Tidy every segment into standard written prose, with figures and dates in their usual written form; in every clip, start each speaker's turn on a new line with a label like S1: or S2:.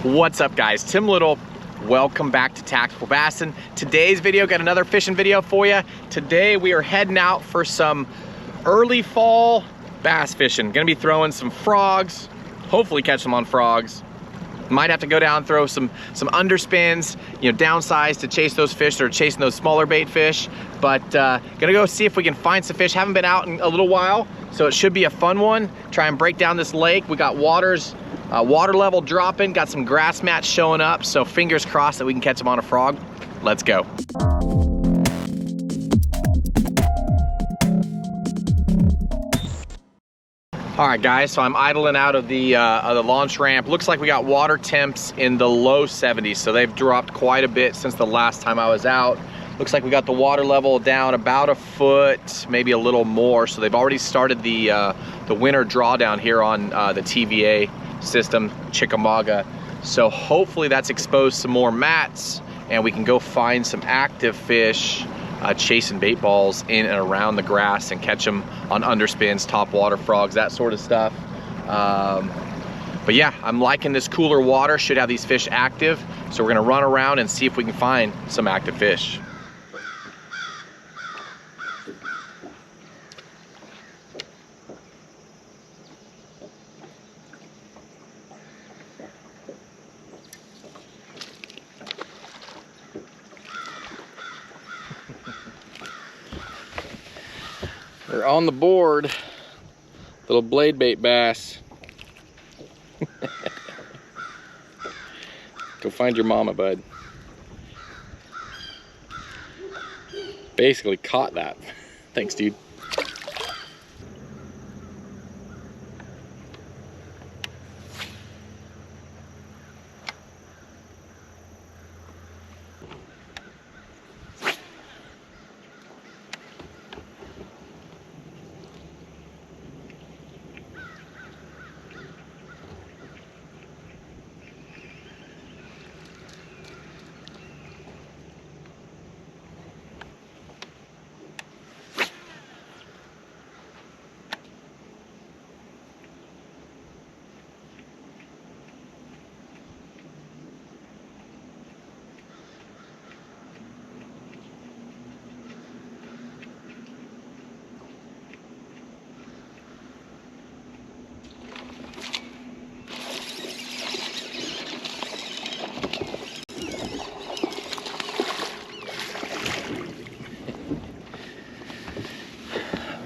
S1: What's up, guys? Tim Little. Welcome back to Tactical Bassin. Today's video, got another fishing video for you. Today we are heading out for some early fall bass fishing. Gonna be throwing some frogs, hopefully catch them on frogs. Might have to go down and throw some underspins, you know, downsize to chase those fish that are chasing those smaller bait fish. But gonna go see if we can find some fish. Haven't been out in a little while, so it should be a fun one. Try and break down this lake. We got water level dropping, got some grass mats showing up, so fingers crossed that we can catch them on a frog. Let's go. All right, guys, so I'm idling out of the launch ramp. Looks like we got water temps in the low 70s, so they've dropped quite a bit since the last time I was out. Looks like we got the water level down about a foot, maybe a little more, so they've already started the winter drawdown here on the TVA system, Chickamauga. So hopefully that's exposed some more mats and we can go find some active fish chasing bait balls in and around the grass and catch them on underspins, top water frogs, that sort of stuff. But yeah, I'm liking this cooler water. Should have these fish active, so we're gonna run around and see if we can find some active fish. They're on the board, little blade bait bass. Go find your mama, bud. Basically caught that. Thanks, dude.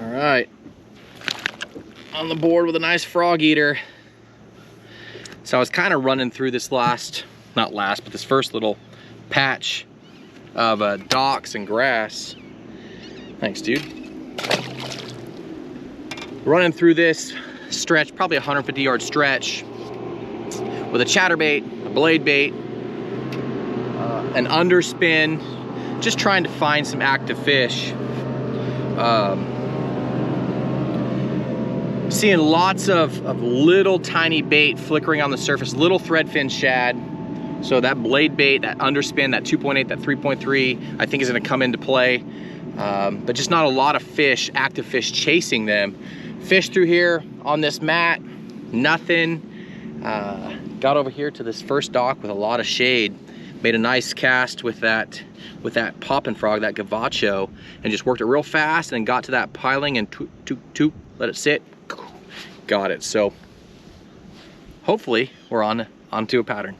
S1: All right, on the board with a nice frog eater. So I was kind of running through this but this first little patch of docks and grass. Thanks, dude. Running through this stretch, probably a 150-yard stretch, with a chatterbait, a blade bait, an underspin, just trying to find some active fish. Seeing lots of little tiny bait flickering on the surface, little threadfin shad. So that blade bait, that underspin, that 2.8, that 3.3, I think is gonna come into play. But just not a lot of fish, active fish chasing them. Fish through here on this mat, nothing. Got over here to this first dock with a lot of shade. Made a nice cast with that poppin' frog, that gavacho, and just worked it real fast and then got to that piling and toot, let it sit. Got it. So hopefully we're onto a pattern.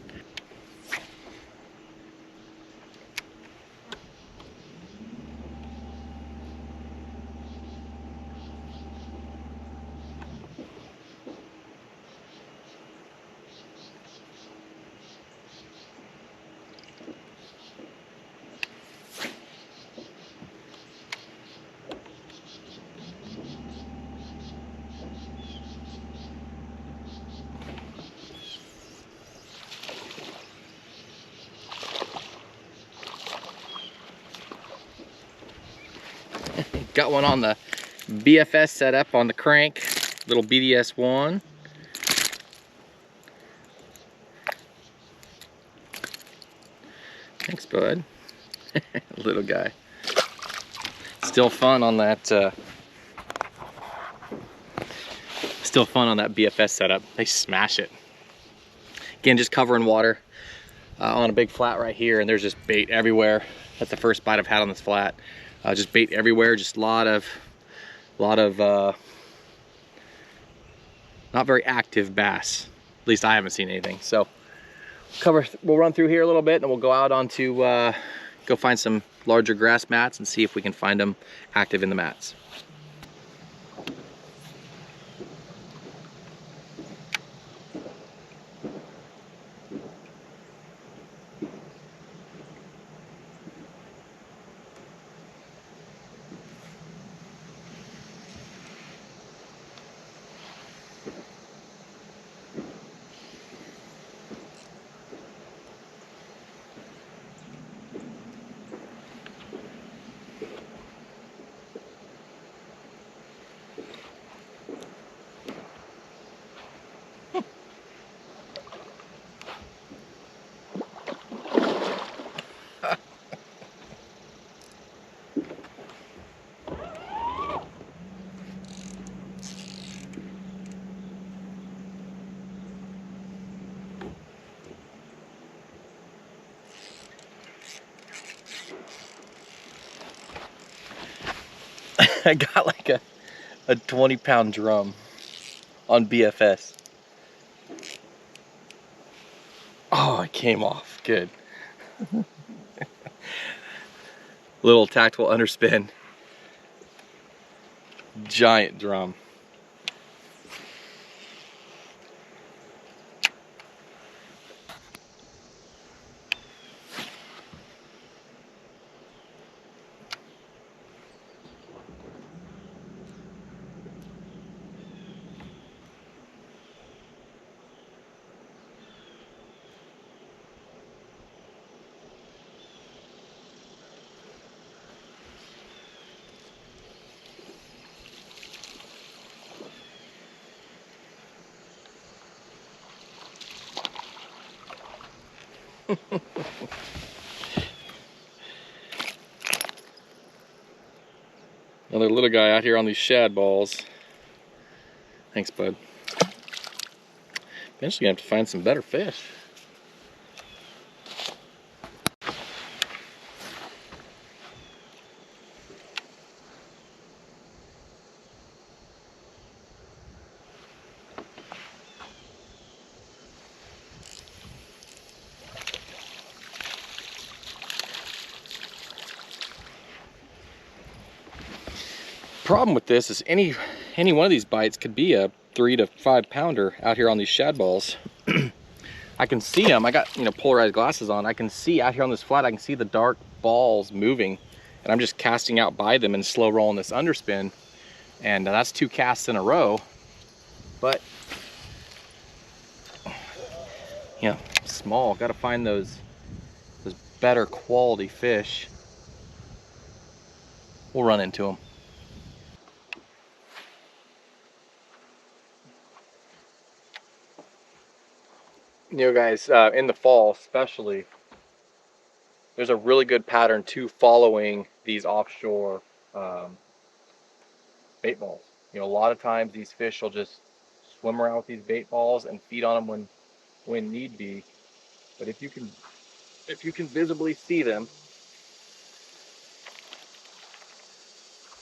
S1: Got one on the BFS setup on the crank, little BDS1. Thanks, bud. Little guy. Still fun on that BFS setup. They smash it. Again, just covering water on a big flat right here, and there's just bait everywhere. That's the first bite I've had on this flat. Just bait everywhere, just a lot of not very active bass. At least I haven't seen anything. So we'll run through here a little bit, and we'll go out onto go find some larger grass mats and see if we can find them active in the mats. I got like a 20-pound drum on BFS. Oh, it came off good. Little tactical underspin, giant drum. Another little guy out here on these shad balls. Thanks, bud. Eventually gonna have to find some better fish. Problem with this is any one of these bites could be a 3 to 5 pounder out here on these shad balls. I can see them. I got, you know, polarized glasses on. I can see out here on this flat, I can see the dark balls moving, and I'm just casting out by them and slow rolling this underspin, and that's 2 casts in a row. But yeah, small. Got to find those better quality fish. We'll run into them. You know, guys, in the fall especially, there's a really good pattern to following these offshore bait balls. You know, a lot of times these fish will just swim around with these bait balls and feed on them when need be. But if you can visibly see them,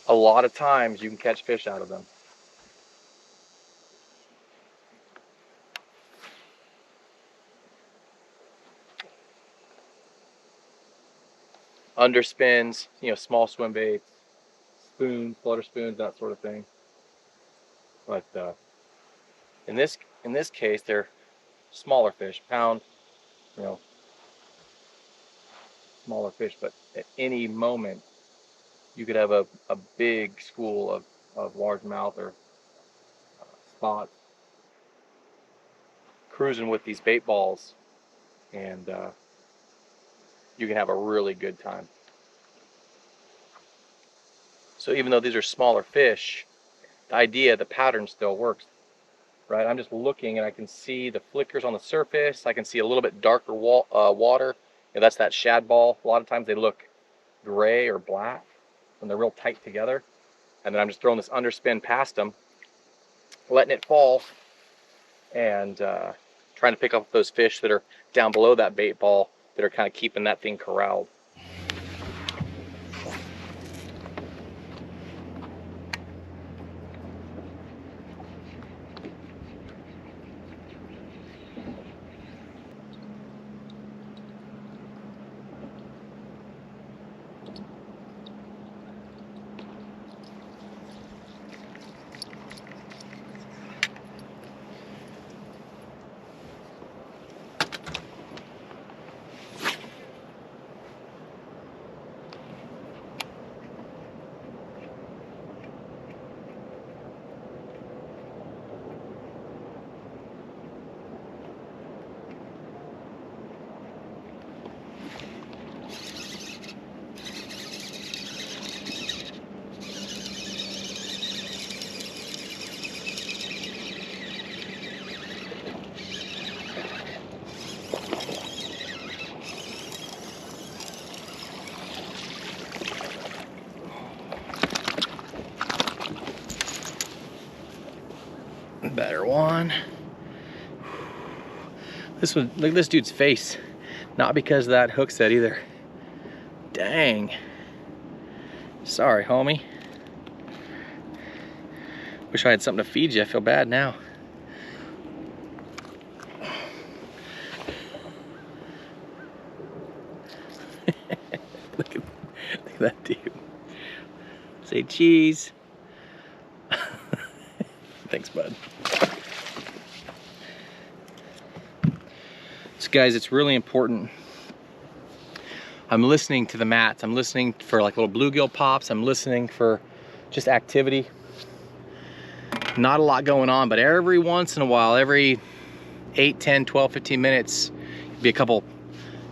S1: a lot of times you can catch fish out of them. Underspins, you know, small swim baits, spoons, flutter spoons, that sort of thing. But in this case, they're smaller fish, pound, you know, smaller fish. But at any moment, you could have a big school of largemouth or spots cruising with these bait balls, and you can have a really good time. So even though these are smaller fish, the idea, the pattern still works, right? I'm just looking and I can see the flickers on the surface. I can see a little bit darker water. You know, that's that shad ball. A lot of times they look gray or black when they're real tight together. And then I'm just throwing this underspin past them, letting it fall, and trying to pick up those fish that are down below that bait ball that are kind of keeping that thing corralled. Better one. This one, look at this dude's face. Not because that hook set either. Dang. Sorry, homie. Wish I had something to feed you. I feel bad now. look at that dude. Say cheese. Thanks, bud. So guys, it's really important. I'm listening to the mats. I'm listening for like little bluegill pops. I'm listening for just activity. Not a lot going on, but every once in a while, every 8, 10, 12, 15 minutes, be a couple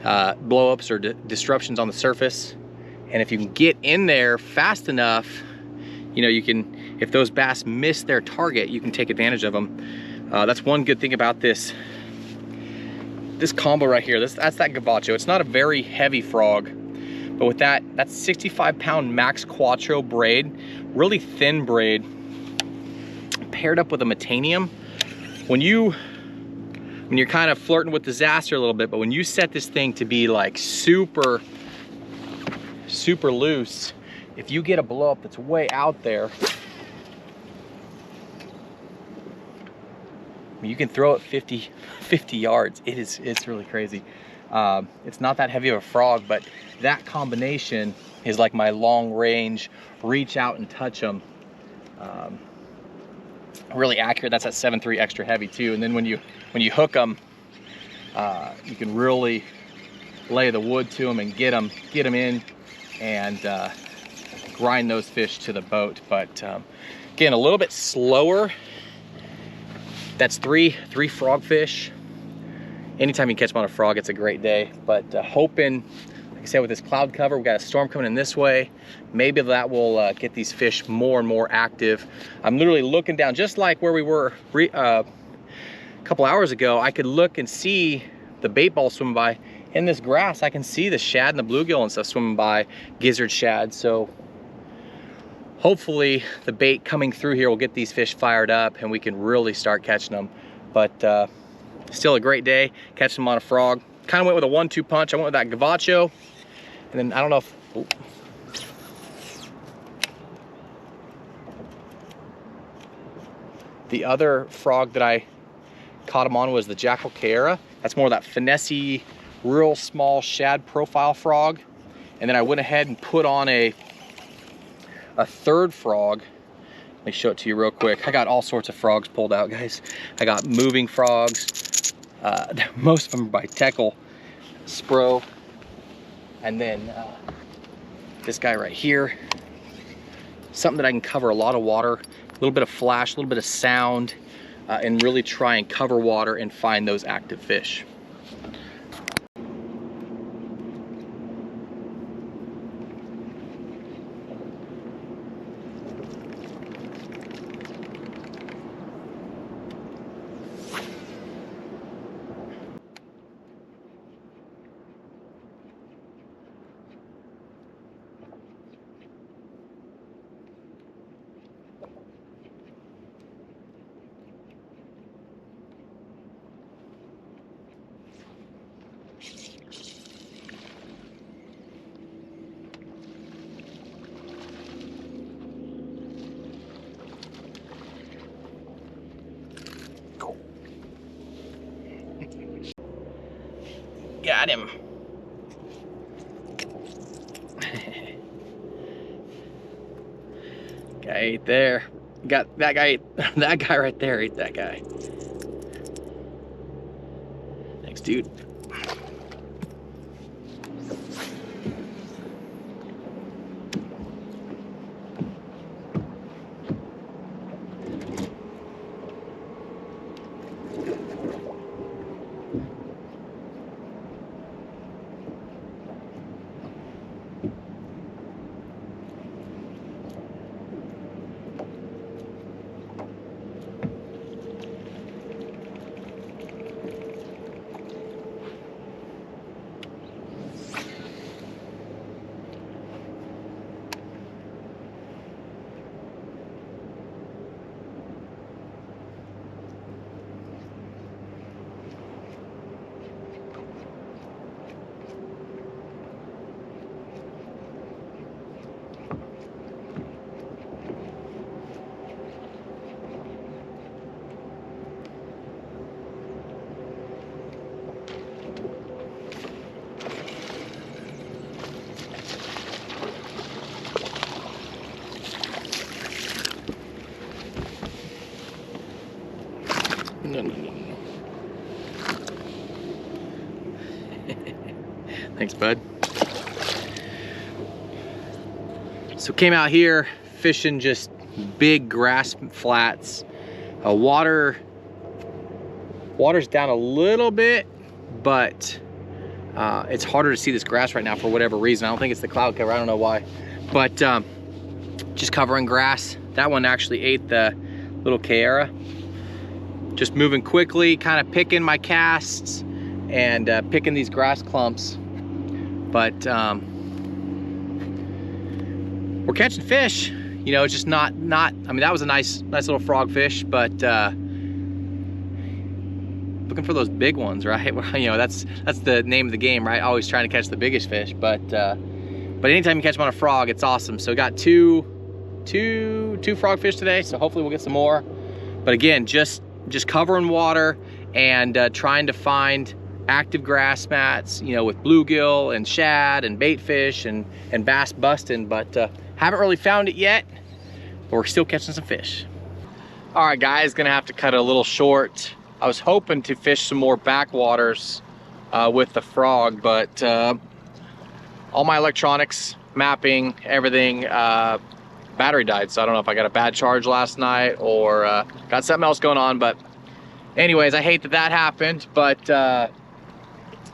S1: blow-ups or disruptions on the surface. And if you can get in there fast enough, you know, you can, if those bass miss their target, you can take advantage of them. That's one good thing about this combo right here. That's that gavacho. It's not a very heavy frog, but with that 65-pound Max Quattro braid, really thin braid, paired up with a metanium. When you're kind of flirting with disaster a little bit, but when you set this thing to be like super loose, if you get a blow up that's way out there, you can throw it 50 yards. It's really crazy. It's not that heavy of a frog, but that combination is like my long range, reach out and touch them. Really accurate. That's at 7.3 extra heavy too. And then when you hook them, you can really lay the wood to them and get them in and grind those fish to the boat. But again, a little bit slower. That's three frogfish. Anytime you catch them on a frog, it's a great day. But hoping, like I said, with this cloud cover, we've got a storm coming in this way. Maybe that will get these fish more and more active. I'm literally looking down, just like where we were a couple hours ago. I could look and see the bait ball swimming by. In this grass, I can see the shad and the bluegill and stuff swimming by, gizzard shad. So hopefully the bait coming through here will get these fish fired up and we can really start catching them. But still a great day catching them on a frog. Kind of went with a 1-2 punch. I went with that gavacho, and then I don't know if, oh. The other frog that I caught him on was the Jackal Caera. That's more of that finessey, real small shad profile frog. And then I went ahead and put on a third frog. Let me show it to you real quick. I got all sorts of frogs pulled out, guys. I got moving frogs. Most of them are by Tackle Spro. And then this guy right here. Something that I can cover a lot of water, a little bit of flash, a little bit of sound, and really try and cover water and find those active fish. Got him. Guy ate there. Got that guy. That guy right there ate that guy. Thanks, dude. No. Thanks, bud. So came out here fishing just big grass flats. Water's down a little bit, but it's harder to see this grass right now for whatever reason. I don't think it's the cloud cover, I don't know why. But just covering grass. That one actually ate the little Chiara. Just moving quickly, kind of picking my casts and picking these grass clumps. But we're catching fish. You know, it's just not, I mean, that was a nice little frog fish, but looking for those big ones, right? You know, that's the name of the game, right? Always trying to catch the biggest fish, but anytime you catch them on a frog, it's awesome. So got two frog fish today, so hopefully we'll get some more. But again, just covering water and trying to find active grass mats, you know, with bluegill and shad and bait fish and bass busting, but haven't really found it yet, but we're still catching some fish. All right, guys, gonna have to cut it a little short. I was hoping to fish some more backwaters with the frog, but all my electronics, mapping, everything, battery died. So I don't know if I got a bad charge last night or got something else going on, but anyways, I hate that happened, but a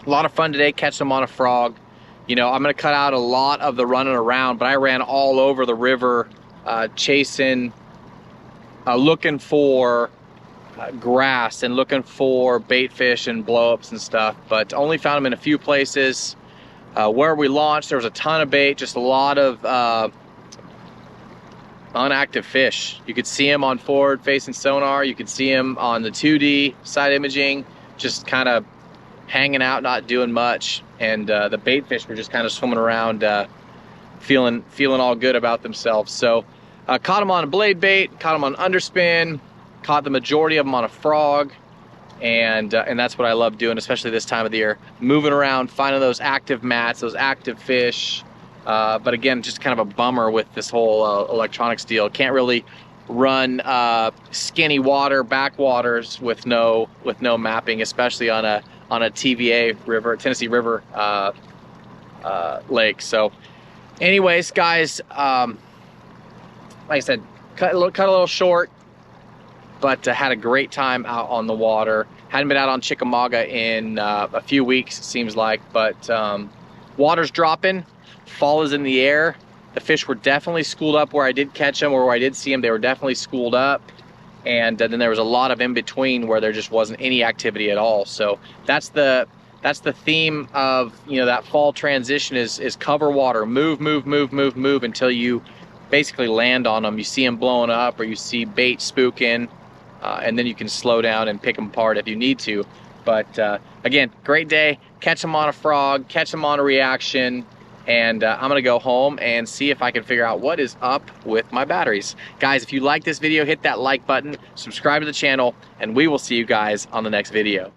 S1: lot of fun today catching them on a frog. You know, I'm gonna cut out a lot of the running around, but I ran all over the river chasing, looking for grass and looking for bait fish and blow-ups and stuff, but only found them in a few places. Where we launched, there was a ton of bait, just a lot of unactive fish. You could see them on forward facing sonar, you could see them on the 2D side imaging, just kind of hanging out, not doing much, and the bait fish were just kind of swimming around, feeling all good about themselves. So caught them on a blade bait, caught them on underspin, caught the majority of them on a frog, and that's what I love doing, especially this time of the year, moving around, finding those active mats, those active fish. But again, just kind of a bummer with this whole electronics deal. Can't really run skinny water backwaters with no mapping, especially on a TVA river, Tennessee River lake. So anyways, guys, like I said, cut a little short, but had a great time out on the water. Hadn't been out on Chickamauga in a few weeks, it seems like, but water's dropping. Fall is in the air. The fish were definitely schooled up where I did catch them, or where I did see them. They were definitely schooled up, and then there was a lot of in between where there just wasn't any activity at all. So that's the theme of, you know, that fall transition is cover water, move until you basically land on them. You see them blowing up, or you see bait spooking, and then you can slow down and pick them apart if you need to. But again, great day. Catch them on a frog, catch them on a reaction. And I'm gonna go home and see if I can figure out what is up with my batteries. Guys, if you like this video, hit that like button, subscribe to the channel, and we will see you guys on the next video.